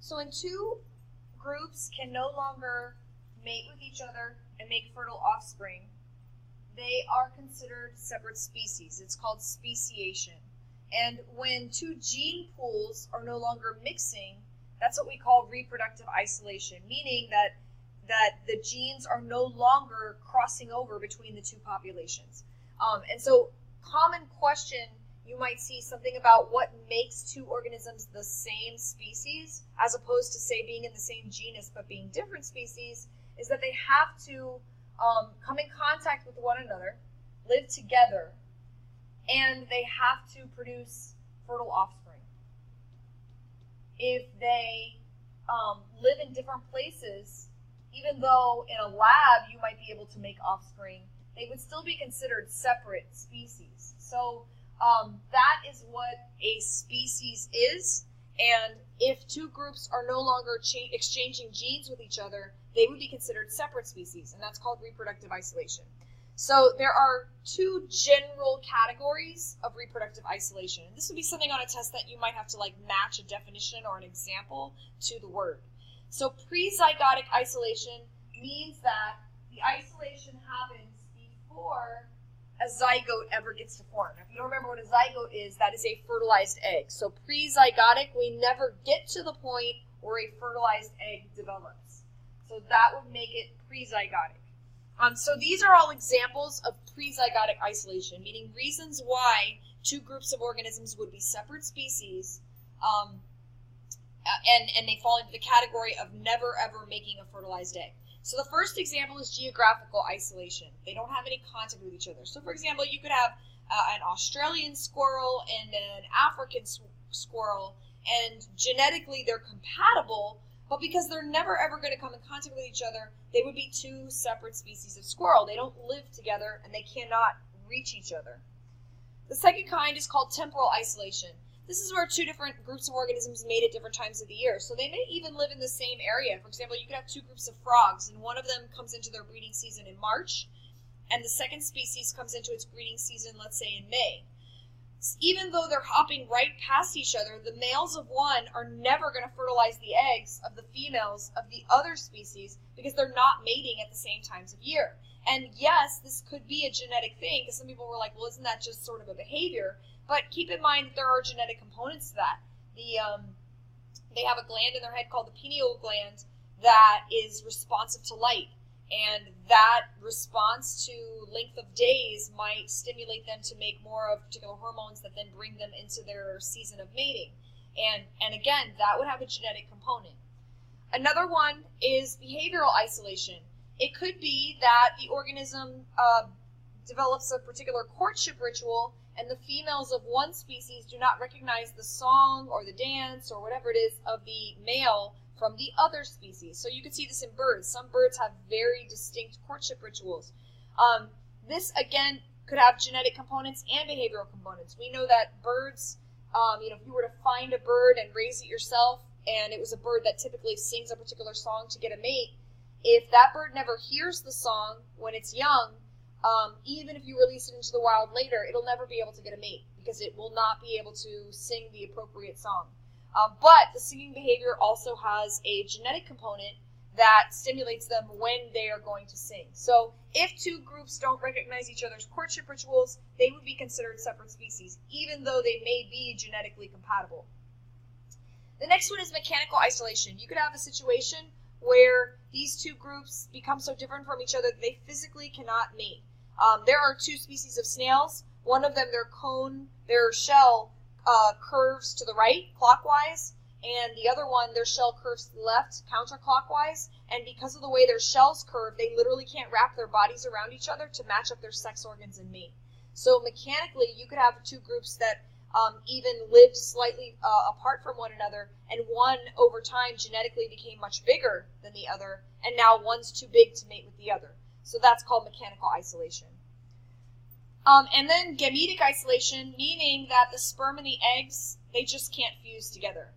So when two groups can no longer mate with each other and make fertile offspring, they are considered separate species. It's called speciation. And when two gene pools are no longer mixing, that's what we call reproductive isolation, meaning that the genes are no longer crossing over between the two populations. And so common question, you might see something about what makes two organisms the same species, as opposed to, say, being in the same genus but being different species, is that they have to come in contact with one another, live together, and they have to produce fertile offspring. If they live in different places, even though in a lab you might be able to make offspring, they would still be considered separate species. So that is what a species is, and if two groups are no longer exchanging genes with each other, they would be considered separate species, and that's called reproductive isolation. So there are two general categories of reproductive isolation. This would be something on a test that you might have to match a definition or an example to the word. So prezygotic isolation means that the isolation happens before a zygote ever gets to form. Now, if you don't remember what a zygote is, that is a fertilized egg. So prezygotic, we never get to the point where a fertilized egg develops. So that would make it prezygotic. So these are all examples of prezygotic isolation, meaning reasons why two groups of organisms would be separate species, and they fall into the category of never ever making a fertilized egg. So the first example is geographical isolation. They don't have any contact with each other. So for example, you could have an Australian squirrel and an African squirrel, and genetically they're compatible, but because they're never ever going to come in contact with each other, they would be two separate species of squirrel. They don't live together and they cannot reach each other. The second kind is called temporal isolation. This is where two different groups of organisms mate at different times of the year. So they may even live in the same area. For example, you could have two groups of frogs, and one of them comes into their breeding season in March, and the second species comes into its breeding season, let's say, in May. Even though they're hopping right past each other, the males of one are never going to fertilize the eggs of the females of the other species because they're not mating at the same times of year. And yes, this could be a genetic thing, because some people were like, well, isn't that just sort of a behavior? But keep in mind that there are genetic components to that. They have a gland in their head called the pineal gland that is responsive to light. And that response to length of days might stimulate them to make more of particular hormones that then bring them into their season of mating. And again, that would have a genetic component. Another one is behavioral isolation. It could be that the organism develops a particular courtship ritual, and the females of one species do not recognize the song or the dance or whatever it is of the male from the other species. So you can see this in birds. Some birds have very distinct courtship rituals. This, again, could have genetic components and behavioral components. We know that birds, if you were to find a bird and raise it yourself, and it was a bird that typically sings a particular song to get a mate, if that bird never hears the song when it's young, even if you release it into the wild later, it'll never be able to get a mate because it will not be able to sing the appropriate song. But the singing behavior also has a genetic component that stimulates them when they are going to sing. So if two groups don't recognize each other's courtship rituals, they would be considered separate species, even though they may be genetically compatible. The next one is mechanical isolation. You could have a situation where these two groups become so different from each other that they physically cannot mate. There are two species of snails. One of them, their shell curves to the right, clockwise, and the other one, their shell curves to the left, counterclockwise, and because of the way their shells curve, they literally can't wrap their bodies around each other to match up their sex organs and mate. So mechanically, you could have two groups that even lived slightly apart from one another, and one over time genetically became much bigger than the other, and now one's too big to mate with the other. So that's called mechanical isolation. And then gametic isolation, meaning that the sperm and the eggs, they just can't fuse together.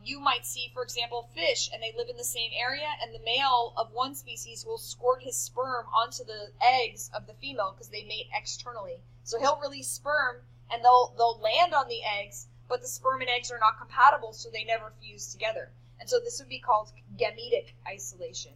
You might see, for example, fish, and they live in the same area, and the male of one species will squirt his sperm onto the eggs of the female because they mate externally. So he'll release sperm, and they'll land on the eggs, but the sperm and eggs are not compatible, so they never fuse together. And so this would be called Comedic Isolation.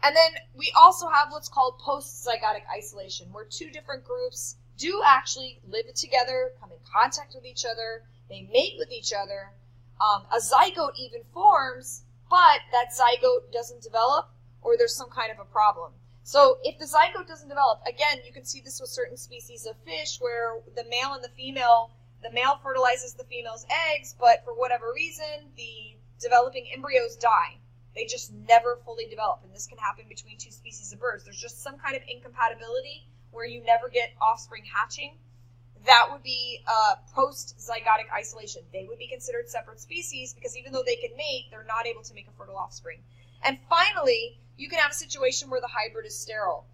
And then we also have what's called Postzygotic Isolation, where two different groups do actually live together, come in contact with each other, they mate with each other, a zygote even forms, but that zygote doesn't develop, or there's some kind of a problem. So if the zygote doesn't develop, again, you can see this with certain species of fish where the male and the male fertilizes the female's eggs, but for whatever reason, the developing embryos die. They just never fully develop, and this can happen between two species of birds. There's just some kind of incompatibility where you never get offspring hatching. That would be postzygotic isolation. They would be considered separate species because even though they can mate, they're not able to make a fertile offspring. And finally, you can have a situation where the hybrid is sterile.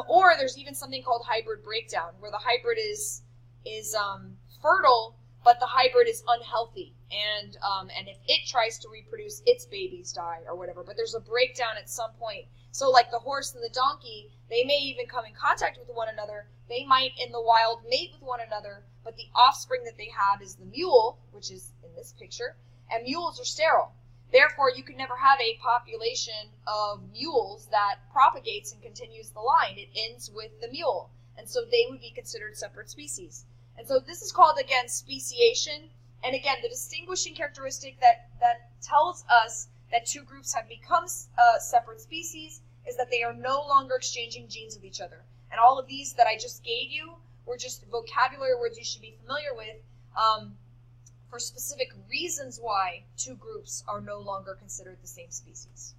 Or there's even something called hybrid breakdown, where the hybrid is fertile, but the hybrid is unhealthy. And if it tries to reproduce, its babies die or whatever. But there's a breakdown at some point. So like the horse and the donkey, they may even come in contact with one another. They might in the wild mate with one another, but the offspring that they have is the mule, which is in this picture, and mules are sterile. Therefore, you can never have a population of mules that propagates and continues the line. It ends with the mule, and so they would be considered separate species. And so this is called, again, speciation. And again, the distinguishing characteristic that tells us that two groups have become separate species is that they are no longer exchanging genes with each other. And all of these that I just gave you were just vocabulary words you should be familiar with for specific reasons why two groups are no longer considered the same species.